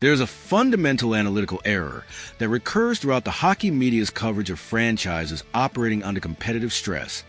There's a fundamental analytical error that recurs throughout the hockey media's coverage of franchises operating under competitive stress: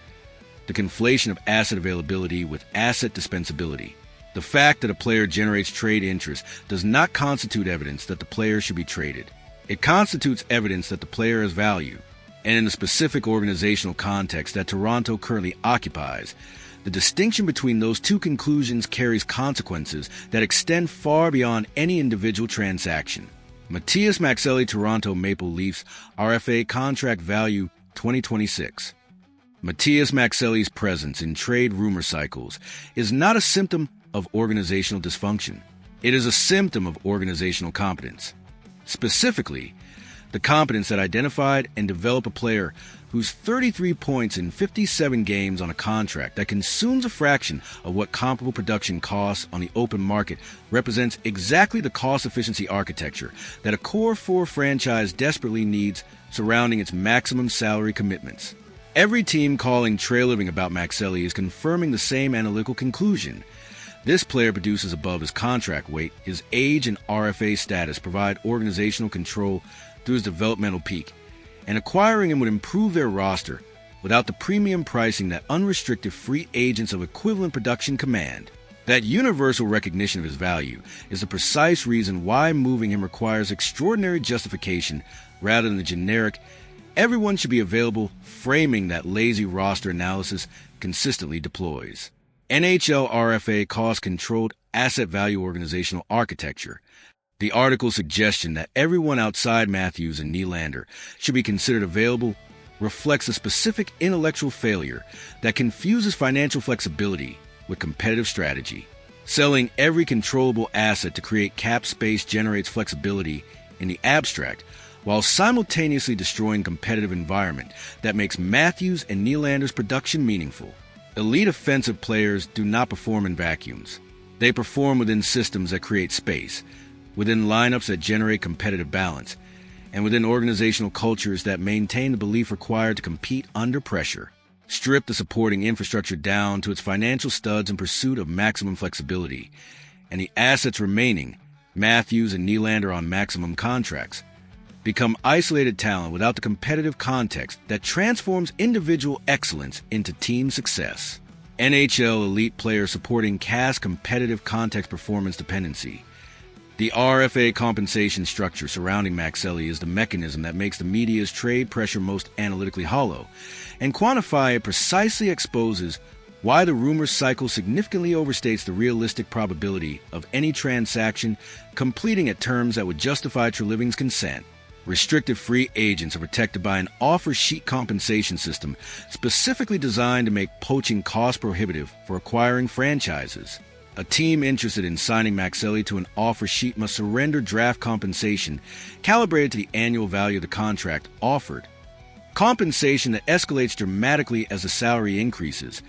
the conflation of asset availability with asset dispensability. The fact that a player generates trade interest does not constitute evidence that the player should be traded. It constitutes evidence that the player has value, and in the specific organizational context that Toronto currently occupies, the distinction between those two conclusions carries consequences that extend far beyond any individual transaction. Matias Maccelli, Toronto Maple Leafs, RFA contract value 2026. Matias Maccelli's presence in trade rumor cycles is not a symptom of organizational dysfunction. It is a symptom of organizational competence. Specifically, the competence that identified and developed a player whose 33 points in 57 games on a contract that consumes a fraction of what comparable production costs on the open market represents exactly the cost-efficiency architecture that a core 4 franchise desperately needs surrounding its maximum salary commitments. Every team calling trail-living about Maccelli is confirming the same analytical conclusion. This player produces above his contract weight. His age and RFA status provide organizational control through his developmental peak, and acquiring him would improve their roster without the premium pricing that unrestricted free agents of equivalent production command. That universal recognition of his value is the precise reason why moving him requires extraordinary justification rather than the generic "everyone should be available" framing that lazy roster analysis consistently deploys. NHL RFA cost-controlled asset value organizational architecture. The article's suggestion that everyone outside Matthews and Nylander should be considered available reflects a specific intellectual failure that confuses financial flexibility with competitive strategy. Selling every controllable asset to create cap space generates flexibility in the abstract, while simultaneously destroying competitive environment that makes Matthews and Nylander's production meaningful. Elite offensive players do not perform in vacuums. They perform within systems that create space, within lineups that generate competitive balance, and within organizational cultures that maintain the belief required to compete under pressure. Strip the supporting infrastructure down to its financial studs in pursuit of maximum flexibility, and the assets remaining, Matthews and Nylander on maximum contracts, become isolated talent without the competitive context that transforms individual excellence into team success. NHL elite players supporting cast competitive context performance dependency. The RFA compensation structure surrounding Maccelli is the mechanism that makes the media's trade pressure most analytically hollow, and Quantify it precisely exposes why the rumor cycle significantly overstates the realistic probability of any transaction completing at terms that would justify trail-living's consent. Restricted free agents are protected by an offer sheet compensation system specifically designed to make poaching cost-prohibitive for acquiring franchises. A team interested in signing Maccelli to an offer sheet must surrender draft compensation calibrated to the annual value of the contract offered. Compensation that escalates dramatically as the salary increases,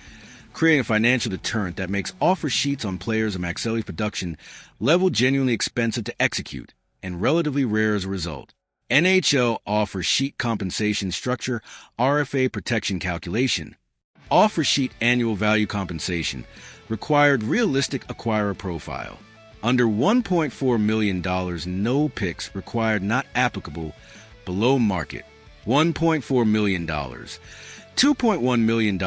creating a financial deterrent that makes offer sheets on players of Maccelli's production level genuinely expensive to execute and relatively rare as a result. NHL offer sheet compensation structure, RFA protection calculation. Offer sheet annual value compensation required realistic acquirer profile. Under $1.4 million, no picks required not applicable below market. $1.4 million. $2.1 million,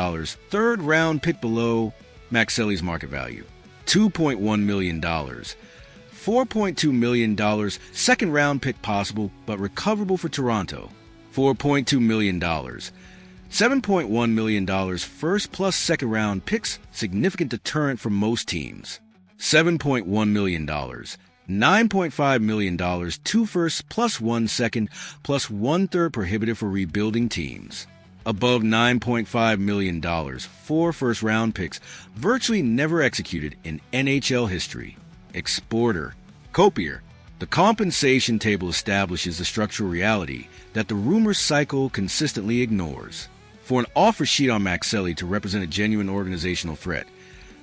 third round pick below Maccelli's market value. $2.1 million. $4.2 million, second round pick possible but recoverable for Toronto. $4.2 million. $7.1 million, first plus second round picks, significant deterrent for most teams. $7.1 million. $9.5 million, 2 firsts plus 1 second plus 1/3 prohibitive for rebuilding teams. Above $9.5 million, 4 first-round picks, virtually never executed in NHL history. Exporter. Copier. The compensation table establishes the structural reality that the rumor cycle consistently ignores. For an offer sheet on Maccelli to represent a genuine organizational threat,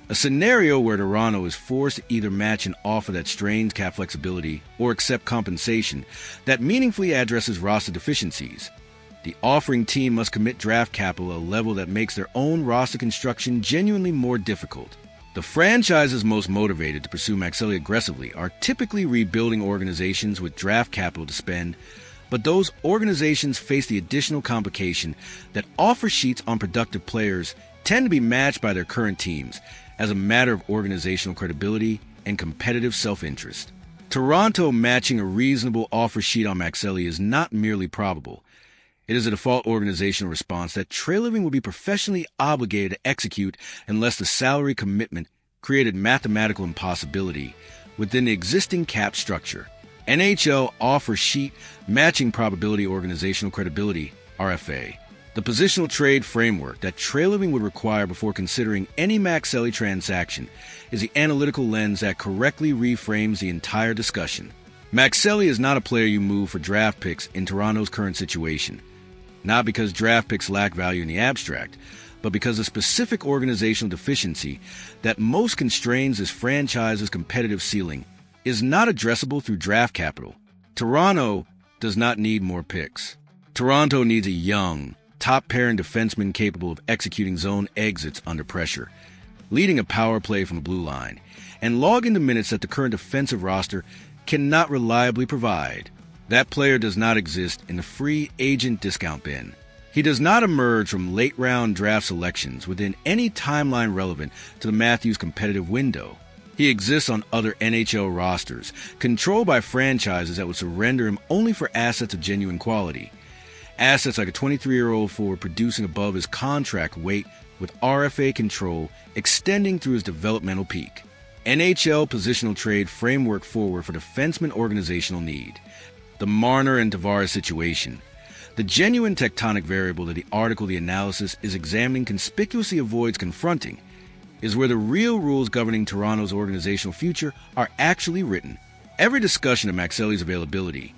a scenario where Toronto is forced to either match an offer that strains cap flexibility or accept compensation that meaningfully addresses roster deficiencies, the offering team must commit draft capital at a level that makes their own roster construction genuinely more difficult. The franchises most motivated to pursue Maccelli aggressively are typically rebuilding organizations with draft capital to spend, but those organizations face the additional complication that offer sheets on productive players tend to be matched by their current teams as a matter of organizational credibility and competitive self-interest. Toronto matching a reasonable offer sheet on Maccelli is not merely probable. It is a default organizational response that Trailerving would be professionally obligated to execute unless the salary commitment created mathematical impossibility within the existing cap structure. NHL offer sheet matching probability organizational credibility, RFA. The positional trade framework that Trailerving would require before considering any Maccelli transaction is the analytical lens that correctly reframes the entire discussion. Maccelli is not a player you move for draft picks in Toronto's current situation. Not because draft picks lack value in the abstract, but because a specific organizational deficiency that most constrains this franchise's competitive ceiling is not addressable through draft capital. Toronto does not need more picks. Toronto needs a young, top-pairing defenseman capable of executing zone exits under pressure, leading a power play from the blue line, and logging the minutes that the current defensive roster cannot reliably provide. That player does not exist in the free agent discount bin. He does not emerge from late-round draft selections within any timeline relevant to the Matthews competitive window. He exists on other NHL rosters, controlled by franchises that would surrender him only for assets of genuine quality. Assets like a 23-year-old forward producing above his contract weight with RFA control extending through his developmental peak. NHL positional trade framework forward for defenseman organizational need. The Marner and Tavares situation. The genuine tectonic variable that the article The Analysis is examining conspicuously avoids confronting is where the real rules governing Toronto's organizational future are actually written. Every discussion of Maccelli's availability,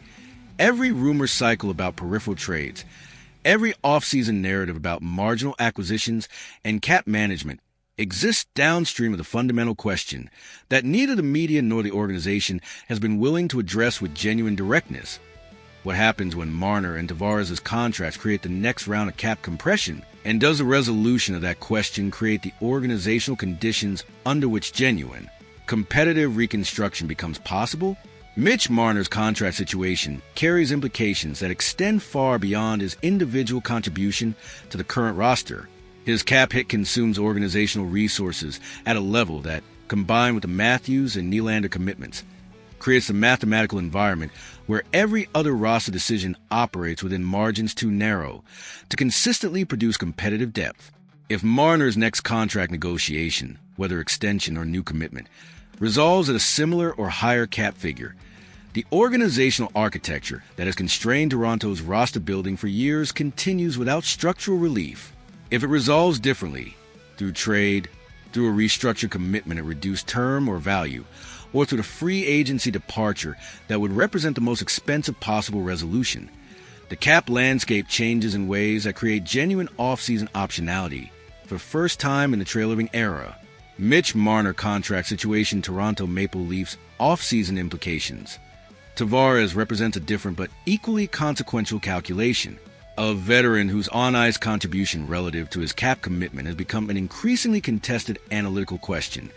every rumor cycle about peripheral trades, every offseason narrative about marginal acquisitions and cap management exists downstream of the fundamental question that neither the media nor the organization has been willing to address with genuine directness. What happens when Marner and Tavares' contracts create the next round of cap compression? And does the resolution of that question create the organizational conditions under which genuine, competitive reconstruction becomes possible? Mitch Marner's contract situation carries implications that extend far beyond his individual contribution to the current roster. His cap hit consumes organizational resources at a level that, combined with the Matthews and Nylander commitments, creates a mathematical environment where every other roster decision operates within margins too narrow to consistently produce competitive depth. If Marner's next contract negotiation, whether extension or new commitment, resolves at a similar or higher cap figure, the organizational architecture that has constrained Toronto's roster building for years continues without structural relief. If it resolves differently, through trade, through a restructured commitment at reduced term or value, or through the free agency departure that would represent the most expensive possible resolution, the cap landscape changes in ways that create genuine off-season optionality for the first time in the Trailerving era. Mitch Marner contract situation, Toronto Maple Leafs off-season implications. Tavares represents a different but equally consequential calculation. A veteran whose on-ice contribution relative to his cap commitment has become an increasingly contested analytical question.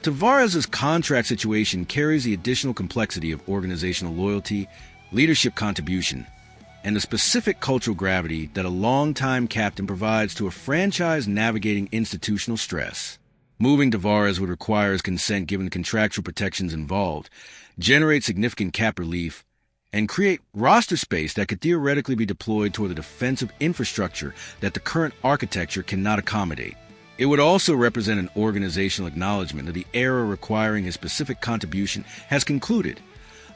Tavares' contract situation carries the additional complexity of organizational loyalty, leadership contribution, and the specific cultural gravity that a longtime captain provides to a franchise navigating institutional stress. Moving Tavares would require his consent given the contractual protections involved, generate significant cap relief, and create roster space that could theoretically be deployed toward the defensive infrastructure that the current architecture cannot accommodate. It would also represent an organizational acknowledgement that the era requiring his specific contribution has concluded,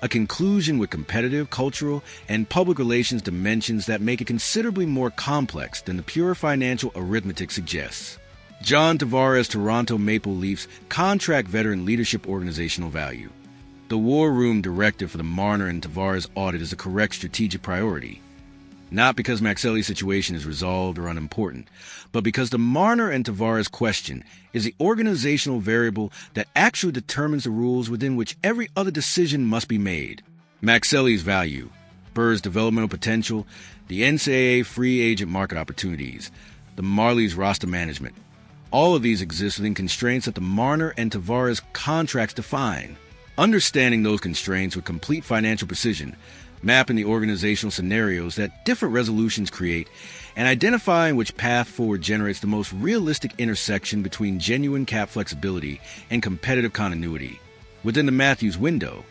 a conclusion with competitive, cultural, and public relations dimensions that make it considerably more complex than the pure financial arithmetic suggests. John Tavares, Toronto Maple Leafs contract veteran leadership organizational value. The War Room directive for the Marner and Tavares audit is the correct strategic priority. Not because Maccelli's situation is resolved or unimportant, but because the Marner and Tavares question is the organizational variable that actually determines the rules within which every other decision must be made. Maccelli's value, Burr's developmental potential, the NCAA free agent market opportunities, the Marlies roster management, All of these exist within constraints that the Marner and Tavares contracts define. Understanding those constraints with complete financial precision, mapping the organizational scenarios that different resolutions create, and identifying which path forward generates the most realistic intersection between genuine cap flexibility and competitive continuity within the Matthews window.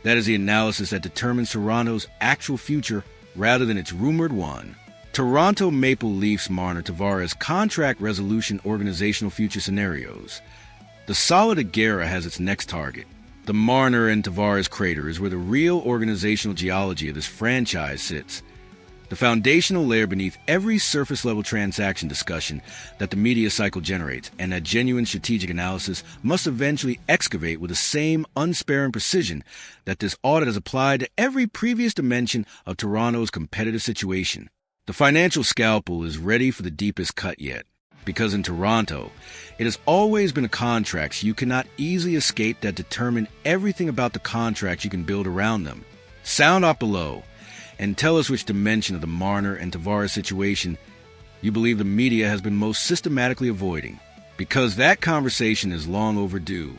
That is the analysis that determines Toronto's actual future rather than its rumored one. Toronto Maple Leafs Marner Tavares contract resolution organizational future scenarios. The Solid Aguera has its next target. The Marner and Tavares crater is where the real organizational geology of this franchise sits. The foundational layer beneath every surface-level transaction discussion that the media cycle generates, and that genuine strategic analysis must eventually excavate with the same unsparing precision that this audit has applied to every previous dimension of Toronto's competitive situation. The financial scalpel is ready for the deepest cut yet, because in Toronto, it has always been a contracts you cannot easily escape that determine everything about the contracts you can build around them. Sound off below and tell us which dimension of the Marner and Tavares situation you believe the media has been most systematically avoiding, because that conversation is long overdue.